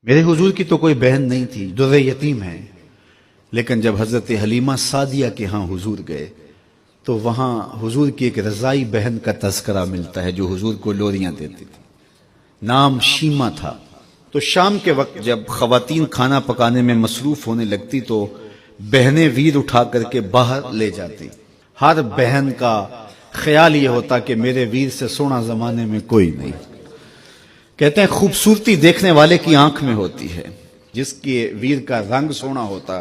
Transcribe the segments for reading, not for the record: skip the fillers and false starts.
میرے حضور کی تو کوئی بہن نہیں تھی، در یتیم ہے، لیکن جب حضرت حلیمہ سعدیہ کے ہاں حضور گئے تو وہاں حضور کی ایک رضائی بہن کا تذکرہ ملتا ہے جو حضور کو لوریاں دیتی تھی، نام شیمہ تھا۔ تو شام کے وقت جب خواتین کھانا پکانے میں مصروف ہونے لگتی تو بہنیں ویر اٹھا کر کے باہر لے جاتی۔ ہر بہن کا خیال یہ ہوتا کہ میرے ویر سے سونا زمانے میں کوئی نہیں۔ کہتے ہیں خوبصورتی دیکھنے والے کی آنکھ میں ہوتی ہے، جس کے ویر کا رنگ سونا ہوتا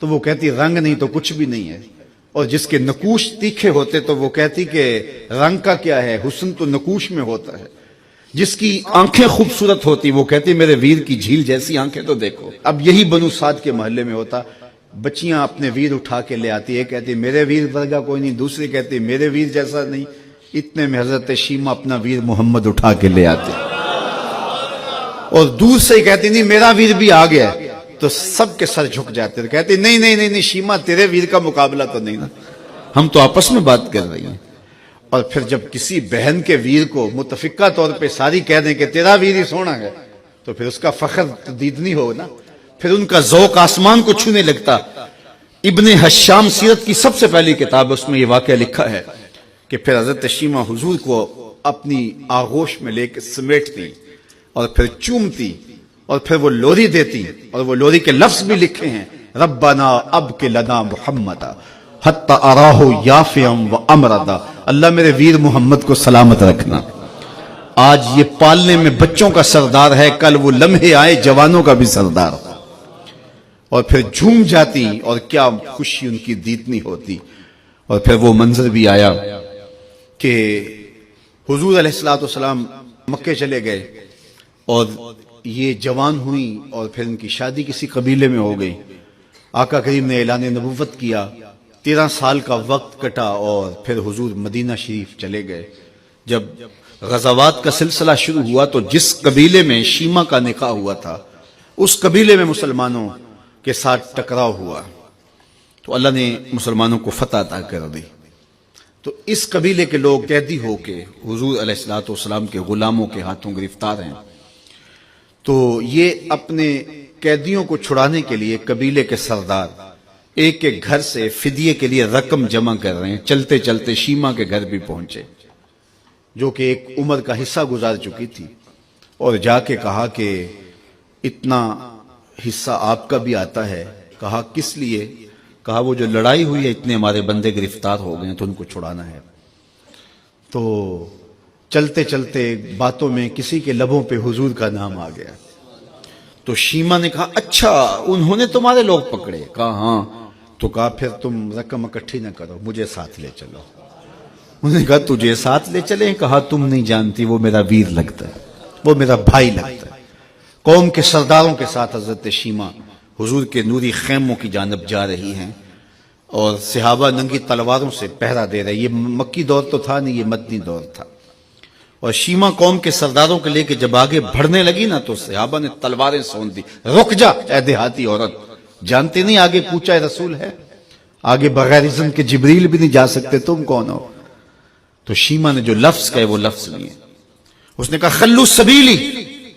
تو وہ کہتی رنگ نہیں تو کچھ بھی نہیں ہے، اور جس کے نقوش تیکھے ہوتے تو وہ کہتی کہ رنگ کا کیا ہے، حسن تو نقوش میں ہوتا ہے۔ جس کی آنکھیں خوبصورت ہوتی وہ کہتی میرے ویر کی جھیل جیسی آنکھیں تو دیکھو۔ اب یہی بنو سعد کے محلے میں ہوتا، بچیاں اپنے ویر اٹھا کے لے آتی، ایک کہتی میرے ویر ورگا کوئی نہیں، دوسری کہتی میرے ویر جیسا نہیں۔ اتنے میں حضرت شیمہ اپنا ویر محمد اٹھا کے لے آتے اور دور سے ہی کہتی نہیں میرا ویر بھی آ گیا، تو سب کے سر جھک جاتے، تو کہتی نہیں نہیں نہیں شیمہ تیرے ویر کا مقابلہ تو نہیں نا، ہم تو آپس میں بات کر رہی ہیں۔ اور پھر جب کسی بہن کے ویر کو متفقہ طور پہ ساری کہہ دیں کہ تیرا ویر ہی سونا ہے تو پھر اس کا فخر دیدنی ہو نا، پھر ان کا ذوق آسمان کو چھونے لگتا۔ ابن حشام سیرت کی سب سے پہلی کتاب، اس میں یہ واقعہ لکھا ہے کہ پھر حضرت شیمہ حضور کو اپنی آغوش میں لے کے سمیٹتی اور پھر چومتی اور پھر وہ لوری دیتی، اور وہ لوری کے لفظ بھی لکھے ہیں، ربنا ابق لنا محمدا حتی اراہ یافعا و امردا، اللہ میرے ویر محمد کو سلامت رکھنا۔ آج یہ پالنے میں بچوں کا سردار ہے، کل وہ لمحے آئے جوانوں کا بھی سردار، اور پھر جھوم جاتی اور کیا خوشی ان کی دیدنی ہوتی۔ اور پھر وہ منظر بھی آیا کہ حضور علیہ السلام مکے چلے گئے اور یہ جوان ہوئی اور پھر ان کی شادی کسی قبیلے میں ہو گئی۔ آقا کریم نے اعلان نبوت کیا، 13 سال کا وقت کٹا اور پھر حضور مدینہ شریف چلے گئے۔ جب غزوات کا سلسلہ شروع ہوا تو جس قبیلے میں شیمہ کا نکاح ہوا تھا اس قبیلے میں مسلمانوں کے ساتھ ٹکراؤ ہوا تو اللہ نے مسلمانوں کو فتح عطا کر دی۔ تو اس قبیلے کے لوگ قیدی ہو کے حضور علیہ السلام کے غلاموں کے ہاتھوں گرفتار ہیں۔ تو یہ اپنے قیدیوں کو چھڑانے کے لیے قبیلے کے سردار ایک ایک گھر سے فدیے کے لیے رقم جمع کر رہے ہیں۔ چلتے چلتے شیمہ کے گھر بھی پہنچے جو کہ ایک عمر کا حصہ گزار چکی تھی، اور جا کے کہا کہ اتنا حصہ آپ کا بھی آتا ہے۔ کہا کس لیے؟ کہا وہ جو لڑائی ہوئی ہے اتنے ہمارے بندے گرفتار ہو گئے ہیں تو ان کو چھڑانا ہے۔ تو چلتے چلتے باتوں میں کسی کے لبوں پہ حضور کا نام آ گیا تو شیمہ نے کہا اچھا انہوں نے تمہارے لوگ پکڑے؟ کہا ہاں۔ تو کہا پھر تم رقم اکٹھی نہ کرو، مجھے ساتھ لے چلو۔ انہوں نے کہا تجھے ساتھ لے چلیں؟ کہا تم نہیں جانتی وہ میرا ویر لگتا ہے، وہ میرا بھائی لگتا ہے۔ قوم کے سرداروں کے ساتھ حضرت شیمہ حضور کے نوری خیموں کی جانب جا رہی ہیں اور صحابہ ننگی تلواروں سے پہرا دے رہے۔ یہ مکی دور تو تھا نہیں، یہ مدنی دور تھا۔ اور شیمہ قوم کے سرداروں کے لے کے جب آگے بڑھنے لگی نا تو صحابہ نے تلواریں سون دی، رک جا اے دیہاتی عورت، جانتے نہیں آگے پوچھا رسول ہے، آگے بغیر اذن کے جبریل بھی نہیں جا سکتے، تم کون ہو؟ تو شیمہ نے جو لفظ کہے وہ لفظ نہیں ہے، اس نے کہا خلو سبیلی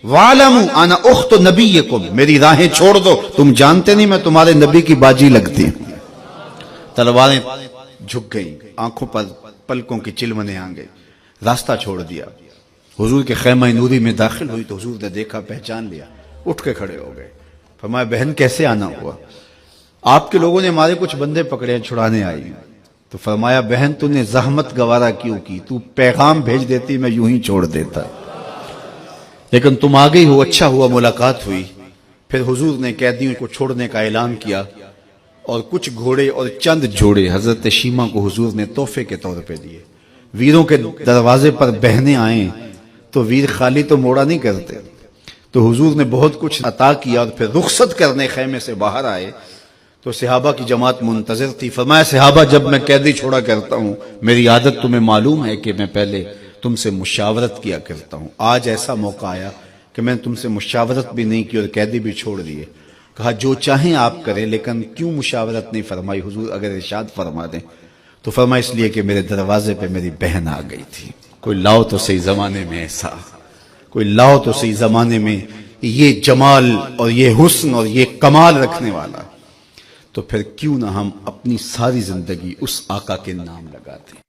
وَعَلَمُوا أَنَا أُخْتُ نَبِيِّكُمْ، میری راہیں چھوڑ دو، تم جانتے نہیں میں تمہارے نبی کی باجی لگتی ہوں۔ تلواریں جھک گئیں، آنکھوں پر پلکوں کی چلمنے آ گئی، راستہ چھوڑ دیا۔ حضور کے خیمہ نوری میں داخل ہوئی تو حضور نے دیکھا، پہچان لیا، اٹھ کے کھڑے ہو گئے۔ فرمایا بہن کیسے آنا ہوا؟ آپ کے لوگوں نے ہمارے کچھ بندے پکڑے ہیں، چھڑانے آئی ہیں۔ تو فرمایا بہن تو نے زحمت گوارا کیوں کی؟ تو پیغام بھیج دیتی میں یوں ہی چھوڑ دیتا، لیکن تم آ گئی ہو، اچھا ہوا ملاقات ہوئی۔ پھر حضور نے قیدیوں کو چھوڑنے کا اعلان کیا اور کچھ گھوڑے اور چند جوڑے حضرت شیمہ کو حضور نے تحفے کے طور پہ دیے۔ ویروں کے دروازے پر بہنیں آئیں تو ویر خالی تو موڑا نہیں کرتے، تو حضور نے بہت کچھ عطا کیا اور پھر رخصت کرنے خیمے سے باہر آئے تو صحابہ کی جماعت منتظر تھی۔ فرمایا صحابہ جب میں قیدی چھوڑا کرتا ہوں میری عادت تمہیں معلوم ہے کہ میں پہلے تم سے مشاورت کیا کرتا ہوں، آج ایسا موقع آیا کہ میں تم سے مشاورت بھی نہیں کی اور قیدی بھی چھوڑ دیے۔ کہا جو چاہیں آپ کریں، لیکن کیوں مشاورت نہیں فرمائی حضور؟ اگر ارشاد فرما دیں تو فرمایا اس لیے کہ میرے دروازے پہ میری بہن آ گئی تھی۔ کوئی لاؤ تو صحیح زمانے میں ایسا، کوئی لاؤ تو صحیح زمانے میں یہ جمال اور یہ حسن اور یہ کمال رکھنے والا، تو پھر کیوں نہ ہم اپنی ساری زندگی اس آقا کے نام لگاتے ہیں۔